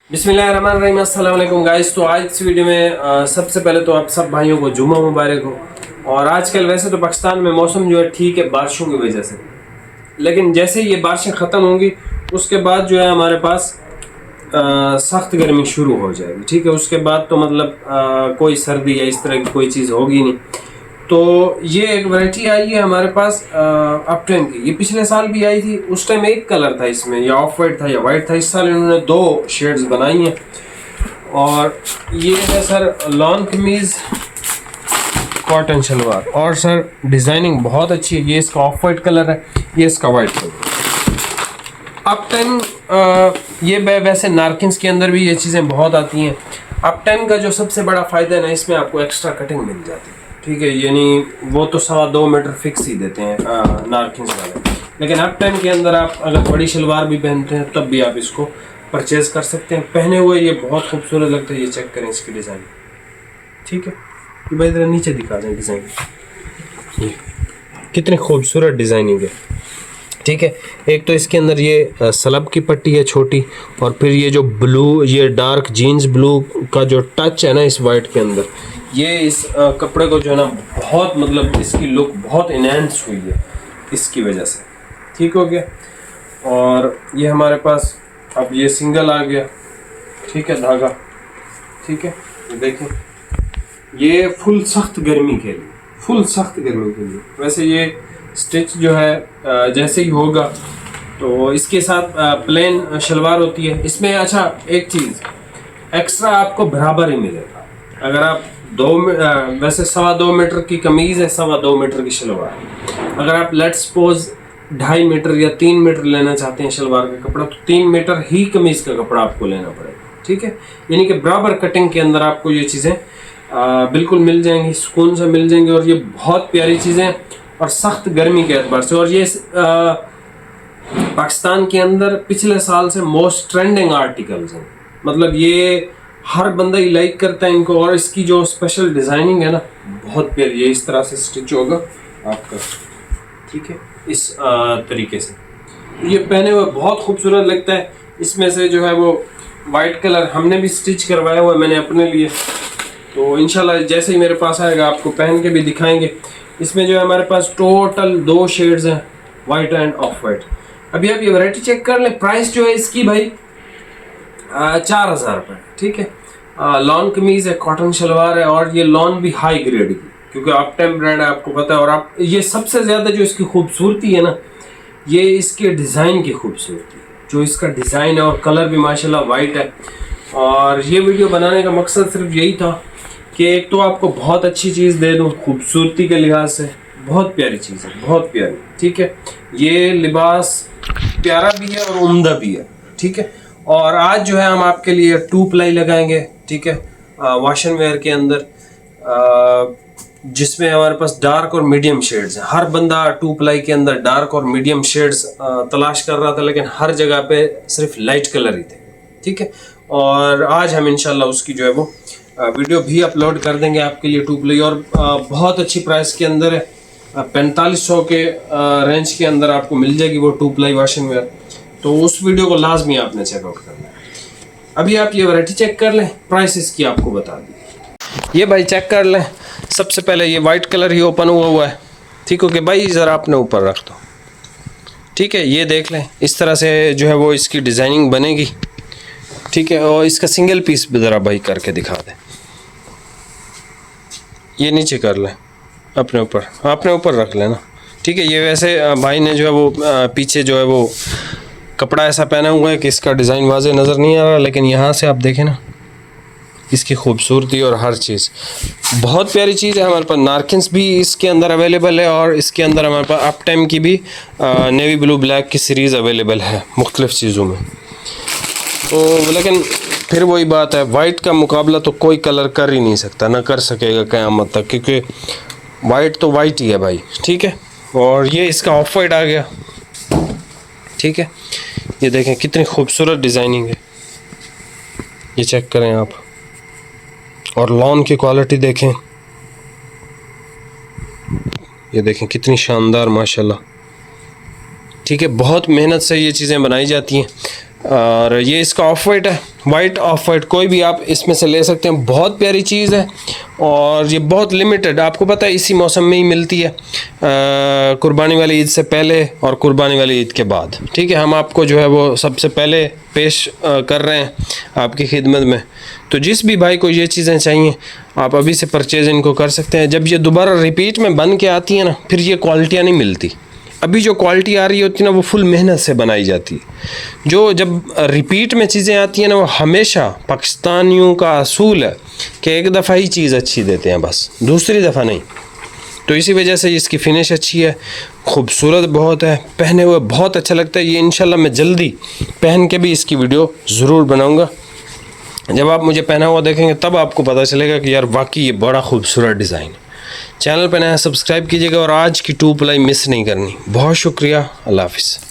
बिस्मिल्लाहिर्रहमानिर्रहीम, अस्सलाम वालेकुम गाइस। तो आज इस वीडियो में सबसे पहले तो आप सब भाइयों को जुम्मा मुबारक हो। और आजकल वैसे तो पाकिस्तान में मौसम जो है ठीक है बारिशों की वजह से, लेकिन जैसे ही ये बारिशें ख़त्म होंगी उसके बाद जो है हमारे पास सख्त गर्मी शुरू हो जाएगी। ठीक है, उसके बाद तो मतलब कोई सर्दी या इस तरह की कोई चीज़ होगी नहीं। तो ये एक वैरायटी आई है हमारे पास अपटेन की। ये पिछले साल भी आई थी, उस टाइम एक कलर था इसमें, या ऑफ वाइट था या वाइट था। इस साल इन्होंने दो शेड्स बनाई हैं। और ये है सर लॉन कमीज कॉटन शलवार, और सर डिज़ाइनिंग बहुत अच्छी है। ये इसका ऑफ वाइट कलर है, ये इसका वाइट कलर। अपटेन ये वैसे नारकिन्स के अंदर भी ये चीज़ें बहुत आती हैं। अपटेन का जो सबसे बड़ा फ़ायदा है ना, इसमें आपको एक्स्ट्रा कटिंग मिल जाती है। ठीक है, यानी वो तो 2.25 मीटर फिक्स ही देते हैं नारकिन्स वाले, लेकिन अपटेन के अंदर आप अगर बड़ी शलवार भी पहनते हैं तब भी आप इसको परचेज़ कर सकते हैं। पहने हुए ये बहुत खूबसूरत लगता है। ये चेक करें इसकी डिज़ाइन। ठीक है, ये भाई ज़रा नीचे दिखा दें डिज़ाइन, ये कितनी खूबसूरत डिज़ाइनिंग है। ठीक है, एक तो इसके अंदर ये सलब की पट्टी है छोटी, और फिर ये जो ब्लू, ये डार्क जीन्स ब्लू का जो टच है ना इस वाइट के अंदर, ये इस कपड़े को जो है ना बहुत मतलब इसकी लुक बहुत इनहेंस हुई है इसकी वजह से। ठीक हो गया। और ये हमारे पास अब ये सिंगल आ गया। ठीक है, धागा। ठीक है, ये देखें, ये फुल सख्त गर्मी के लिए, फुल सख्त गर्मी के लिए। वैसे ये स्टिच जो है जैसे ही होगा तो इसके साथ प्लेन शलवार होती है इसमें। अच्छा, एक चीज़ एक्स्ट्रा आपको बराबर ही मिलेगा। अगर आप वैसे 2.25 मीटर की कमीज़ है, 2.25 मीटर की शलवार। अगर आप लेट्स सपोज 2.5 मीटर या 3 मीटर लेना चाहते हैं शलवार का कपड़ा, तो 3 मीटर ही कमीज़ का कपड़ा आपको लेना पड़ेगा। ठीक है, यानी कि बराबर कटिंग के अंदर आपको ये चीज़ें बिल्कुल मिल जाएंगी, सुकून से मिल जाएंगी। और ये बहुत प्यारी चीज़ें और सख्त गर्मी के एतबार से। और ये पाकिस्तान के अंदर पिछले साल से मोस्ट ट्रेंडिंग आर्टिकल्स हैं। मतलब ये हर बंदा ही लाइक करता है इनको। और इसकी जो स्पेशल डिज़ाइनिंग है ना बहुत प्यारी है। इस तरह से स्टिच होगा आपका। ठीक है, इस तरीके से ये पहने हुए बहुत खूबसूरत लगता है। इसमें से जो है वो वाइट कलर हमने भी स्टिच करवाया हुआ है मैंने अपने लिए। तो इंशाल्लाह जैसे ही मेरे पास आएगा आपको पहन के भी दिखाएंगे। इसमें जो है हमारे पास टोटल 2 शेड्स हैं, वाइट एंड ऑफ वाइट। अभी आप ये वैरायटी चेक कर लें। प्राइस जो है इसकी भाई 4,000 रुपये। ठीक है, लॉन कमीज़ है, कॉटन शलवार है, और ये लॉन भी हाई ग्रेड की, क्योंकि अपटेन ब्रांड है आपको पता है। और आप ये सबसे ज़्यादा जो इसकी खूबसूरती है ना, ये इसके डिज़ाइन की खूबसूरती है। जो इसका डिज़ाइन है और कलर भी माशाल्लाह वाइट है। और ये वीडियो बनाने का मकसद सिर्फ यही था कि एक तो आपको बहुत अच्छी चीज़ दे दूँ, खूबसूरती के लिहाज से बहुत प्यारी चीज़ है, बहुत प्यारी। ठीक है, ये लिबास प्यारा भी है और उम्दा भी है। ठीक है, और आज जो है हम आपके लिए 2 प्लाई लगाएंगे। ठीक है, वॉशन वेयर के अंदर, जिसमें हमारे पास डार्क और मीडियम शेड्स हैं। हर बंदा 2 प्लाई के अंदर डार्क और मीडियम शेड्स तलाश कर रहा था, लेकिन हर जगह पे सिर्फ लाइट कलर ही थे। ठीक है, और आज हम इंशाल्लाह उसकी जो है वो वीडियो भी अपलोड कर देंगे आपके लिए 2 प्लाई। और बहुत अच्छी प्राइस के अंदर है, 4500 के रेंज के अंदर आपको मिल जाएगी वो 2 प्लाई वॉशिंग वेयर। तो उस वीडियो को लाजमी आपने चेकआउट करना है। अभी आप ये वैरायटी चेक कर लें, प्राइस इसकी आपको बता दी। ये भाई चेक कर लें। सबसे पहले ये वाइट कलर ही ओपन हुआ है। ठीक हो कि भाई ज़रा अपने ऊपर रख दो। ठीक है, ये देख लें, इस तरह से जो है वो इसकी डिज़ाइनिंग बनेगी। ठीक है, और इसका सिंगल पीस भी ज़रा भाई करके दिखा दें। ये नीचे कर लें, अपने ऊपर रख लेना। ठीक है, ये वैसे भाई ने जो है वो पीछे जो है वो कपड़ा ऐसा पहना हुआ है कि इसका डिज़ाइन वाज़े नज़र नहीं आ रहा, लेकिन यहाँ से आप देखें ना इसकी खूबसूरती और हर चीज़ बहुत प्यारी चीज़ है। हमारे पास नारकिन्स भी इसके अंदर अवेलेबल है, और इसके अंदर हमारे पास अपटाइम की भी नेवी ब्लू ब्लैक की सीरीज़ अवेलेबल है मुख्तलिफ़ चीज़ों में। तो लेकिन फिर वही बात है, वाइट का मुकाबला तो कोई कलर कर ही नहीं सकता, ना कर सकेगा क़यामत तक, क्योंकि वाइट तो वाइट ही है भाई। ठीक है, और ये इसका ऑफ वाइट आ गया। ठीक है, ये देखें कितनी खूबसूरत डिज़ाइनिंग है, ये चेक करें आप। और लॉन की क्वालिटी देखें, ये देखें कितनी शानदार माशाल्लाह। ठीक है, बहुत मेहनत से ये चीज़ें बनाई जाती हैं। और ये इसका ऑफ वाइट है, वाइट ऑफ वाइट कोई भी आप इसमें से ले सकते हैं। बहुत प्यारी चीज़ है और ये बहुत लिमिटेड, आपको पता है इसी मौसम में ही मिलती है, कुर्बानी वाली ईद से पहले और कुर्बानी वाली ईद के बाद। ठीक है, हम आपको जो है वो सबसे पहले पेश कर रहे हैं आपकी खिदमत में। तो जिस भी भाई को ये चीज़ें चाहिए आप अभी से परचेज़ इनको कर सकते हैं। जब ये दोबारा रिपीट में बन के आती है ना, फिर ये क्वालिटियाँ नहीं मिलती। अभी जो क्वालिटी आ रही होती है ना, वो फुल मेहनत से बनाई जाती है। जो जब रिपीट में चीज़ें आती हैं ना, वो हमेशा पाकिस्तानियों का असूल है कि एक दफ़ा ही चीज़ अच्छी देते हैं, बस दूसरी दफ़ा नहीं। तो इसी वजह से इसकी फिनिश अच्छी है, खूबसूरत बहुत है, पहने हुए बहुत अच्छा लगता है। ये इंशाल्लाह मैं जल्दी पहन के भी इसकी वीडियो ज़रूर बनाऊँगा। जब आप मुझे पहना हुआ देखेंगे तब आपको पता चलेगा कि यार वाकई ये बड़ा खूबसूरत डिज़ाइन है। चैनल पर नया सब्सक्राइब कीजिएगा और आज की 2 प्लाई मिस नहीं करनी। बहुत शुक्रिया, अल्लाह हाफ़िज़।